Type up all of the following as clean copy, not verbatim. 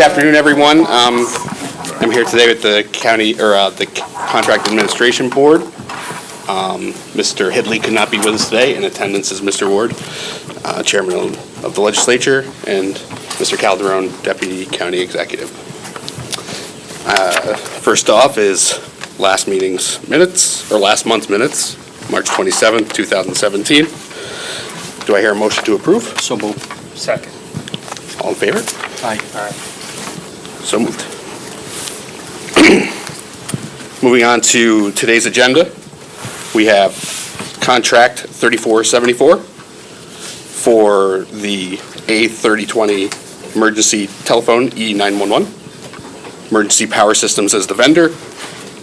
Good afternoon, everyone. I'm here today with the county, or the Contract Administration Board. Mr. Hidley could not be with us today. In attendance is Mr. Ward, Chairman of the Legislature, and Mr. Calderon, Deputy County Executive. First off is last month's minutes, March 27th, 2017. Do I hear a motion to approve? So moved. Second. All in favor? Aye. So moved. Moving on to today's agenda, we have contract 3474 for the A3020 emergency telephone E911. Emergency Power Systems as the vendor,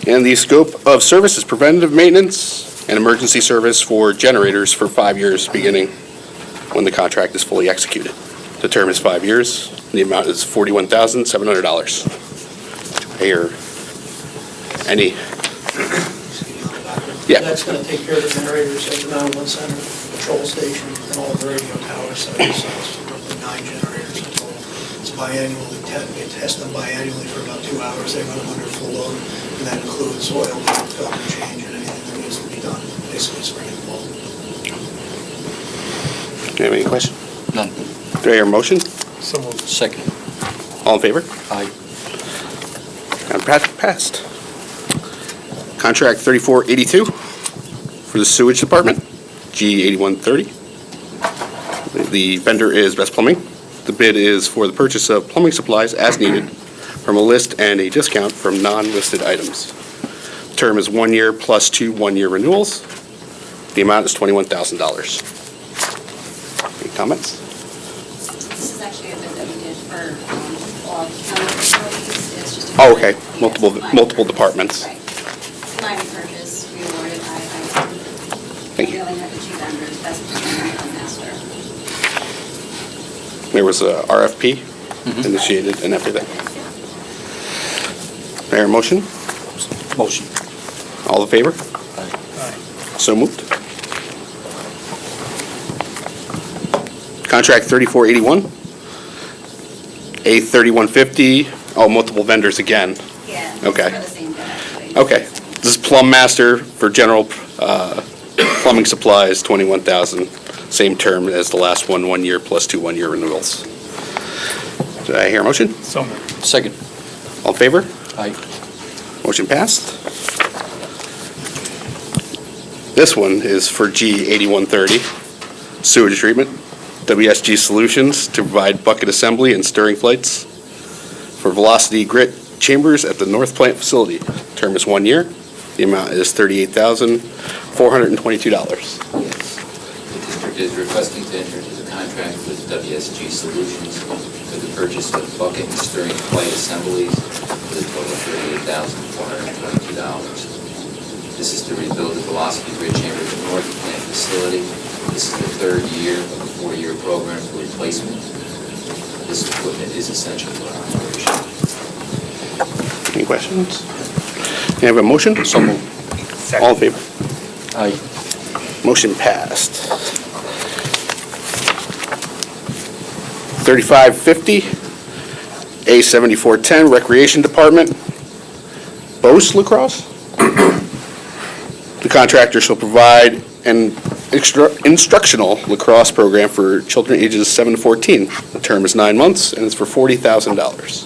and the scope of service is preventative maintenance and emergency service for generators for 5 years beginning when the contract is fully executed. The term is 5 years. The amount is $41,700. Here, any? Yeah. That's going to take care of the generators at the 911 center, control station, and all the radio tower sites. So it's roughly 9 generators in total. It's biannually, we test them biannually for about 2 hours. They run them under full load, and that includes oil, filter change, and anything that needs to be done, basically spring and fall. Do you have any question? None. Do I hear a motion? So moved. Second. All in favor? Aye. Passed. Contract 3482 for the sewage department, G8130. The vendor is Best Plumbing. The bid is for the purchase of plumbing supplies as needed from a list and a discount from non-listed items. Term is 1 year plus 2 1-year renewals. The amount is $21,000. Any comments? This is actually a bid that we did for all county facilities. It's just a. Oh, okay. Multiple departments. Right. Combined purchase, we awarded by Thank you. We only had the 2 vendors, Best Plumbing and Master. There was a RFP initiated and everything. Mayor, motion? Motion. All in favor? Aye. So moved. Contract 3481, A3150, multiple vendors again. Yeah. Okay. For the same bid, actually. Okay. This is Plum Master for general plumbing supplies, $21,000. Same term as the last one, 1 year plus 2 1-year renewals. Did I hear a motion? So moved. Second. All in favor? Aye. Motion passed. This one is for G8130, sewage treatment, WSG Solutions to provide bucket assembly and stirring plates for Velocity Grit Chambers at the North Plant facility. Term is 1 year. The amount is $38,422. The district is requesting to enter into the contract with WSG Solutions for the purchase of bucket and stirring plate assemblies with a total of $38,422. This is to rebuild the Velocity Grid Chamber at the North Plant facility. This is the 3rd year of a 4-year program for replacement. This equipment is essential to our operation. Any questions? Can I have a motion? So moved. All in favor? Aye. Motion passed. 3550, A7410, Recreation Department, Bose Lacrosse. The contractor shall provide an instructional lacrosse program for children ages 7 to 14. The term is 9 months, and it's for $40,000.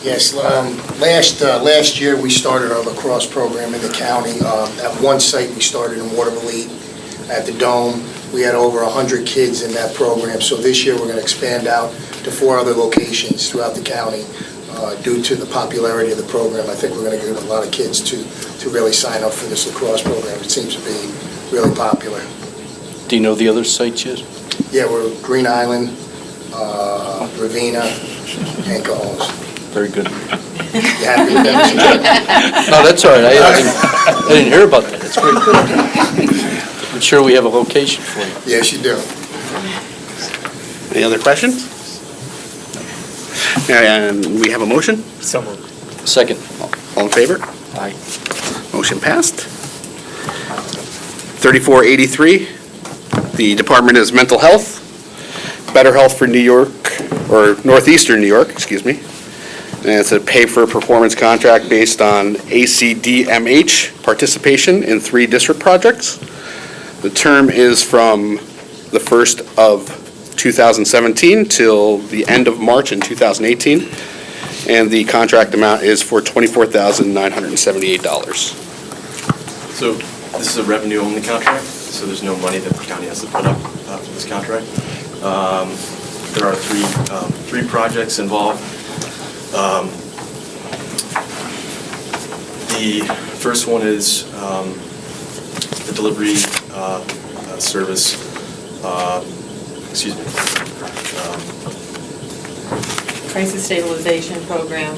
Yes, last year we started our lacrosse program in the county. At one site, we started in Waterville at the Dome. We had over 100 kids in that program, so this year we're going to expand out to 4 other locations throughout the county. Due to the popularity of the program, I think we're going to get a lot of kids to really sign up for this lacrosse program. It seems to be really popular. Do you know the other sites yet? Yeah, we're Green Island, Ravenna, and Cahones. Very good. You happy with that, Mr. Chairman? No, that's all right. I didn't hear about that. That's great. I'm sure we have a location for you. Yes, you do. Any other questions? And we have a motion. So moved. Second. All in favor? Aye. Motion passed. 3483, the department is Mental Health, Better Health for New York, or Northeastern New York, excuse me. And it's a pay-for-performance contract based on ACDMH participation in 3 district projects. The term is from the 1st of 2017 till the end of March in 2018. And the contract amount is for $24,978. So this is a revenue-only contract, so there's no money that the county has to put up for this contract. There are three projects involved. The first one is the delivery service, Crisis stabilization program,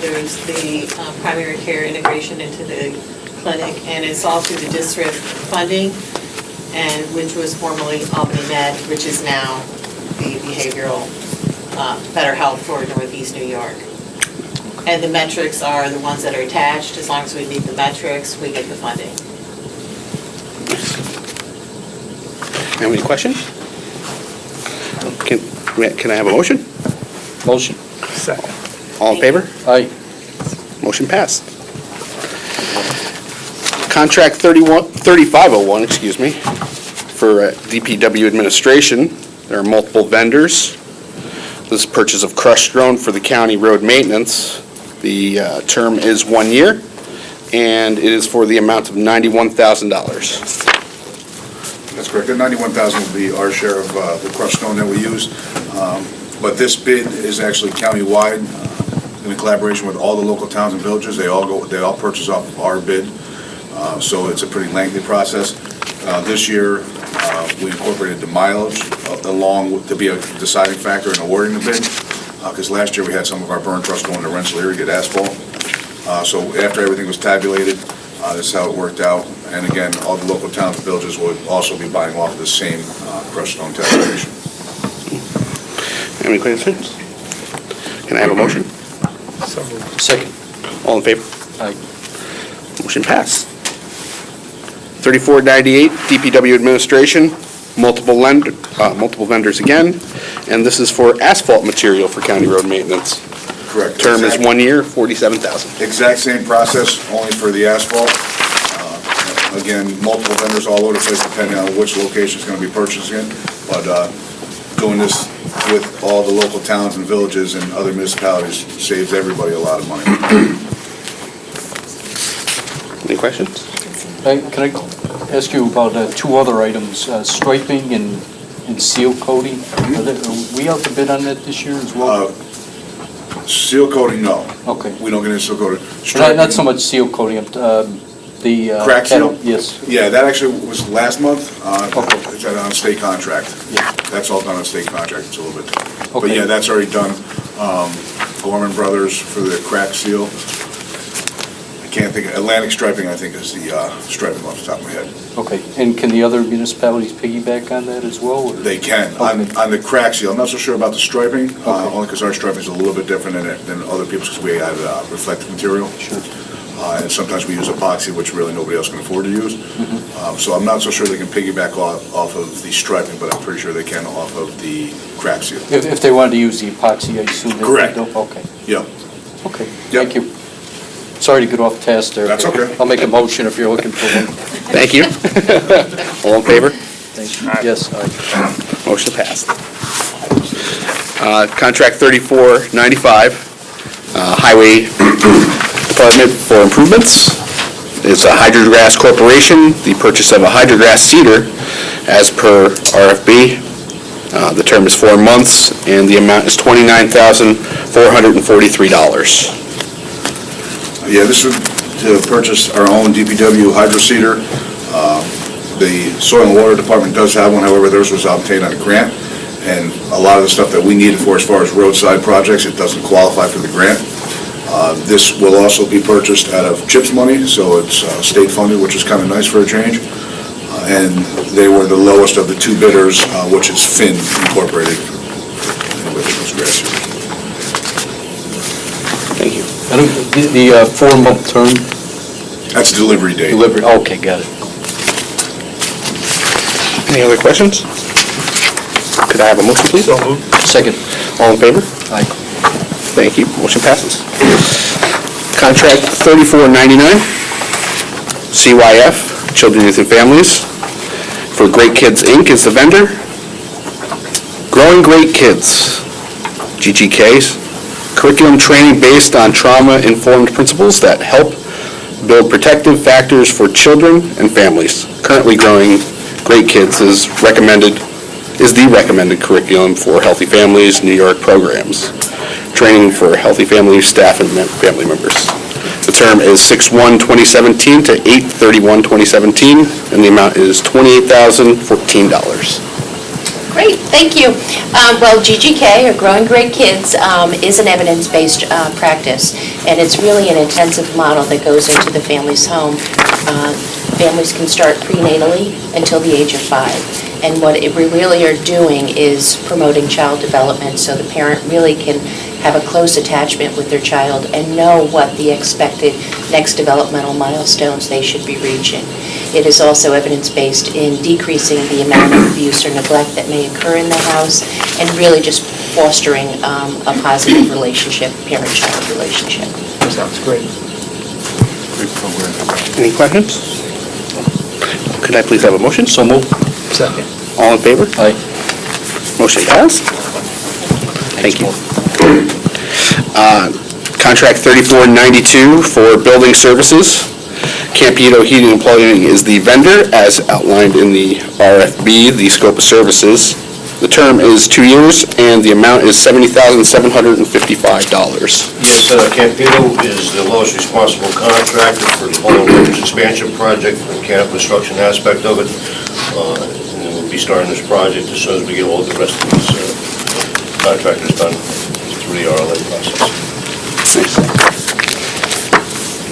there's the primary care integration into the clinic, and it's all through the district funding, and which was formerly Albany Med, which is now the behavioral, better health for Northeast New York. And the metrics are the ones that are attached. As long as we meet the metrics, we get the funding. Have any questions? Can I have a motion? Motion. Second. All in favor? Aye. Motion passed. Contract 3501, excuse me, for DPW administration. There are multiple vendors. This is purchase of crushed stone for the county road maintenance. The term is 1 year, and it is for the amount of $91,000. That's correct. The $91,000 will be our share of the crushed stone that we use. But this bid is actually countywide in collaboration with all the local towns and villages. They all purchase off of our bid. So it's a pretty lengthy process. This year, we incorporated the mileage to be a deciding factor in awarding the bid. Because last year we had some of our burn trucks going to Rensselaer to get asphalt. So after everything was tabulated, this is how it worked out. And again, all the local towns and villages would also be buying off of the same crushed stone tabulation. Any questions? Can I have a motion? So moved. Second. All in favor? Aye. Motion passed. 3498, DPW administration, multiple vendors again, and this is for asphalt material for county road maintenance. Correct. Term is 1 year, $47,000. Exact same process, only for the asphalt. Again, multiple vendors all over the place depending on which location is going to be purchased in. But doing this with all the local towns and villages and other municipalities saves everybody a lot of money. Any questions? Can I ask you about 2 other items, striping and seal coating? Are we out to bid on that this year as well? Seal coating, no. Okay. We don't get into seal coating. Not so much seal coating, the... Crack seal? Yes. Yeah, that actually was last month. Okay. It's on a state contract. Yeah. That's all done on state contract, it's a little bit. But Okay. yeah, that's already done. Gorman Brothers for the crack seal. I can't think, Atlantic Striping, I think, is the striping off the top of my head. Okay, and can the other municipalities piggyback on that as well? or- They can. Okay. On the crack seal, I'm not so sure about the striping, Okay. only because our striping is a little bit different than other people's, because we have reflective material. Sure. And sometimes we use epoxy, which really nobody else can afford to use. Mm-hmm. So I'm not so sure they can piggyback off of the striping, but I'm pretty sure they can off of the crack seal. If they wanted to use the epoxy, I assume they could. Correct. Okay, Yeah. okay, Yep. thank you. Sorry to get off task there. That's okay. I'll make a motion if you're looking for one. Thank you. All in favor? Thank you. Yes, aye. Motion passed. Contract 3495, Highway Department for improvements. It's a Hydrograss Corporation, the purchase of a Hydrograss seeder as per RFB. The term is 4 months, and the amount is $29,443. Yeah, this is to purchase our own DPW hydro seeder. The Soil and Water Department does have one, however, theirs was obtained on a grant. And a lot of the stuff that we needed for as far as roadside projects, it doesn't qualify for the grant. This will also be purchased out of CHIPS money, so it's state funded, which is kind of nice for a change. And they were the lowest of the 2 bidders, which is Finn Incorporated. Thank you. And the 4-month term That's delivery date. delivery, okay, got it. Any other questions? Could I have a motion, please? So moved. Second. All in favor? Aye. Thank you. Motion passes. Contract 3499, CYF, Children, Youth, and Families, for Great Kids, Inc. is the vendor. Growing Great Kids, GGKs, curriculum training based on trauma-informed principles that help build protective factors for children and families. Currently, Growing Great Kids is the recommended curriculum for Healthy Families New York programs. Training for healthy family staff and family members. The term is 6/1/2017 to 8/31/2017, and the amount is $28,014. Great, thank you. Well, GGK, or Growing Great Kids, is an evidence-based practice, and it's really an intensive model that goes into the family's home. Families can start prenatally until the age of 5. And what we really are doing is promoting child development so the parent really can have a close attachment with their child and know what the expected next developmental milestones they should be reaching. It is also evidence-based in decreasing the amount of abuse or neglect that may occur in the house and really just fostering a positive relationship, parent-child relationship. Sounds great. Great program. Any questions? Could I please have a motion? So moved. Second. All in favor? Aye. Motion passed. Thank you. Contract 3492 for building services. Campito Heating and Plumbing is the vendor, as outlined in the RFB, the scope of services. The term is 2 years, and the amount is $70,755. Yes, Campito is the lowest responsible contractor for the whole Rivers expansion project, the mechanical construction aspect of it. And we'll be starting this project as soon as we get all the rest of these contractors done through the RLA process.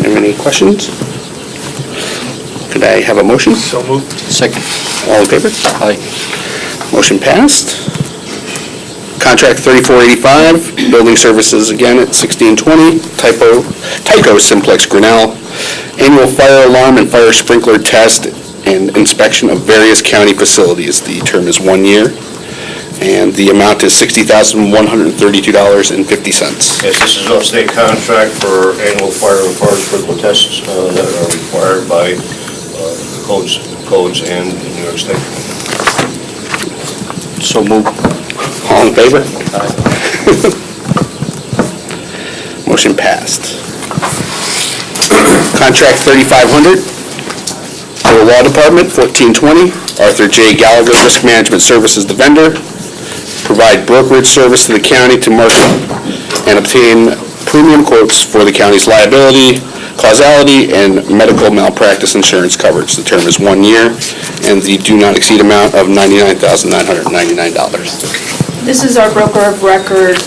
Have any questions? Could I have a motion? So moved. Second. All in favor? Aye. Motion passed. Contract 3485, building services again at 1620, Tyco Simplex Grinnell, annual fire alarm and fire sprinkler test and inspection of various county facilities. The term is 1 year, and the amount is $60,132.50. Yes, this is a state contract for annual fire and fire sprinkler tests that are required by codes and New York State. So moved. All in favor? Motion passed. Contract 3500 for the Law Department, 1420, Arthur J. Gallagher Risk Management Services, the vendor. Provide brokerage service to the county to market and obtain premium quotes for the county's liability, causality, and medical malpractice insurance coverage. The term is 1 year, and the do not exceed amount of $99,999. This is our broker of record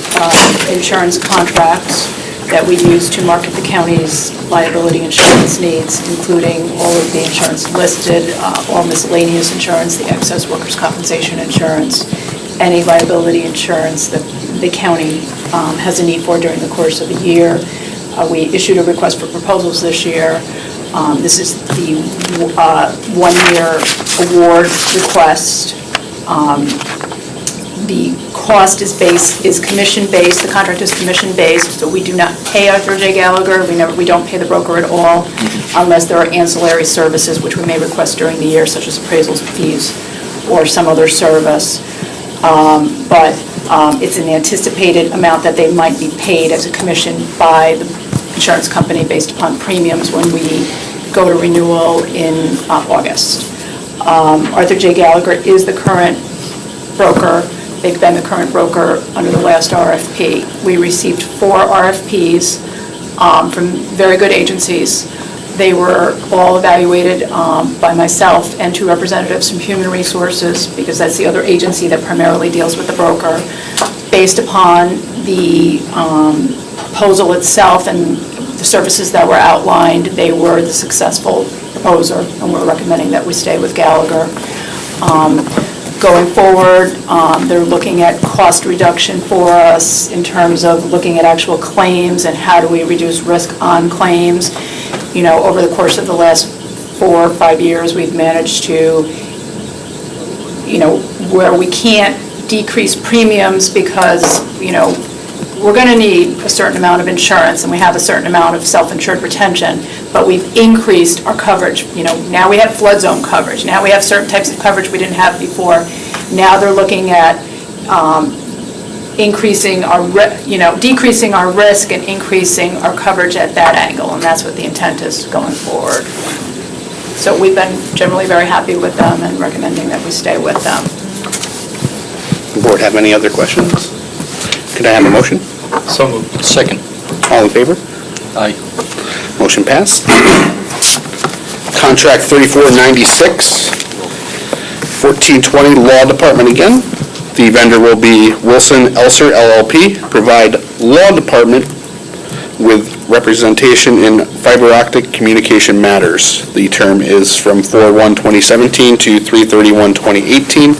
insurance contracts that we use to market the county's liability insurance needs, including all of the insurance listed, all miscellaneous insurance, the excess workers' compensation insurance, any liability insurance that the county has a need for during the course of a year. We issued a request for proposals this year. This is the one-year award request. The cost is commission-based, the contract is commission-based, so we do not pay Arthur J. Gallagher, we don't pay the broker at all, unless there are ancillary services which we may request during the year, such as appraisals fees or some other service. But it's an anticipated amount that they might be paid as a commission by the insurance company based upon premiums when we go to renewal in August. Arthur J. Gallagher is the current broker. They've been the current broker under the last RFP. We received 4 RFPs from very good agencies. They were all evaluated by myself and 2 representatives from Human Resources, because that's the other agency that primarily deals with the broker. Based upon the proposal itself and the services that were outlined, they were the successful proposer, and we're recommending that we stay with Gallagher. Going forward, they're looking at cost reduction for us in terms of looking at actual claims and how do we reduce risk on claims. You know, over the course of the last 4 or 5 years, we've managed to, where we can't decrease premiums because, we're going to need a certain amount of insurance, and we have a certain amount of self-insured retention, but we've increased our coverage. Now we have flood zone coverage. Now we have certain types of coverage we didn't have before. Now they're looking at decreasing our risk and increasing our coverage at that angle, and that's what the intent is going forward. So we've been generally very happy with them and recommending that we stay with them. The board have any other questions? Could I have a motion? So moved. Second. All in favor? Aye. Motion passed. Contract 3496, 1420 Law Department again. The vendor will be Wilson Elser LLP, provide Law Department with representation in fiber optic communication matters. The term is from 4/1/2017 to 3/31/2018,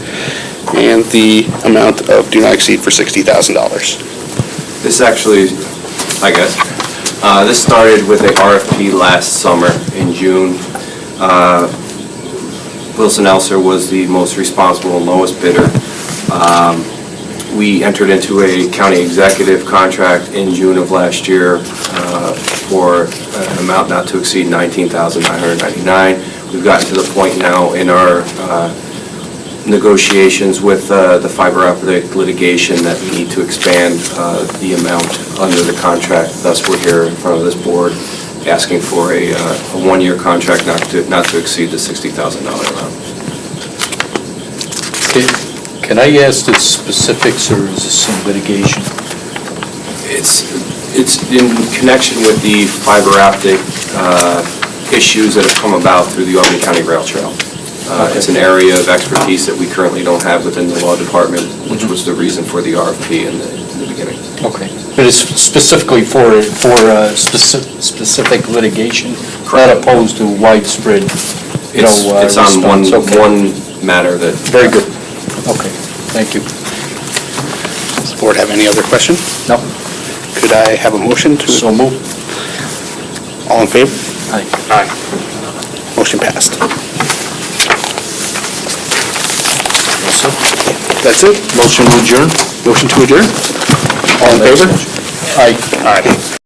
and the amount of do not exceed for $60,000. This actually, this started with a RFP last summer in June. Wilson Elser was the most responsible and lowest bidder. We entered into a county executive contract in June of last year for an amount not to exceed $19,999. We've gotten to the point now in our negotiations with the fiber optic litigation that we need to expand the amount under the contract. Thus, we're here in front of this board asking for a one-year contract not to exceed the $60,000 amount. Can I ask the specifics, or is this in litigation? It's in connection with the fiber optic issues that have come about through the Albany County Rail Trail. It's an area of expertise that we currently don't have within the law department, which was the reason for the RFP in the beginning. Okay. But it's specifically for specific litigation, not opposed to widespread, It's on response. Okay. one matter that... Very good. Okay, thank you. Does the board have any other question? No. Could I have a motion to? So moved. All in favor? Aye. Aye. Motion passed. That's it? Motion to adjourn? Motion to adjourn? All in favor? Aye. Aye.